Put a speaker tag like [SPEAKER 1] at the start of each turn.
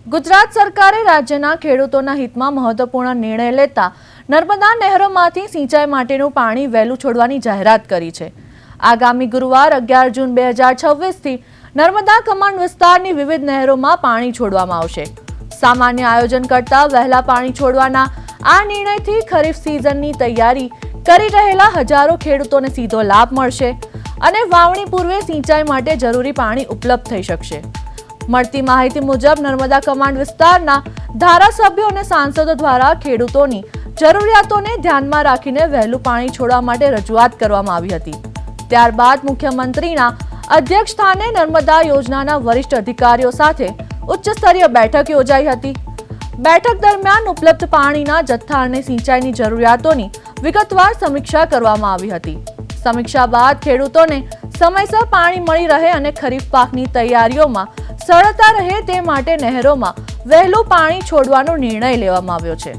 [SPEAKER 1] ગુજરાત સરકારે રાજ્યના ખેડૂતોના હિતમાં મહત્વપૂર્ણ નિર્ણય લેતા નર્મદા નહેરોમાંથી સિંચાઈ માટેનું પાણી વહેલું છોડવાની જાહેરાત કરી છે। આગામી ગુરુવાર 11 જૂન 2026 થી નર્મદા કમાન્ડ વિસ્તારની વિવિધ નહેરોમાં પાણી છોડવામાં આવશે। સામાન્ય આયોજન કરતા વહેલા પાણી છોડવાના આ નિર્ણયથી ખરીફ સિઝનની તૈયારી કરી રહેલા હજારો ખેડૂતોને સીધો લાભ મળશે અને વાવણી પૂર્વે સિંચાઈ માટે જરૂરી પાણી ઉપલબ્ધ થઈ શકશે। મળતી માહિતી મુજબ નર્મદા કમાન્ડ વિસ્તારના ધારાસભ્યો અને સાંસદો દ્વારા ખેડૂતોની જરૂરિયાતોને ધ્યાનમાં રાખીને વહેલું પાણી છોડવા માટે રજૂઆત કરવામાં આવી હતી। ત્યારબાદ મુખ્યમંત્રીના અધ્યક્ષસ્થાને નર્મદા યોજનાના વરિષ્ઠ અધિકારીઓ સાથે ઉચ્ચ સ્તરીય બેઠક યોજાઈ હતી। બેઠક દરમિયાન ઉપલબ્ધ પાણીના જથ્થા અને સિંચાઈની જરૂરિયાતોની વિગતવાર સમીક્ષા કરવામાં આવી હતી। સમીક્ષા બાદ ખેડૂતોને સમયસર પાણી મળી રહે અને ખરીફ પાકની તૈયારીઓમાં સરળતા રહે તે માટે નહેરોમાં વહેલું પાણી છોડવાનો નિર્ણય લેવામાં આવ્યો છે।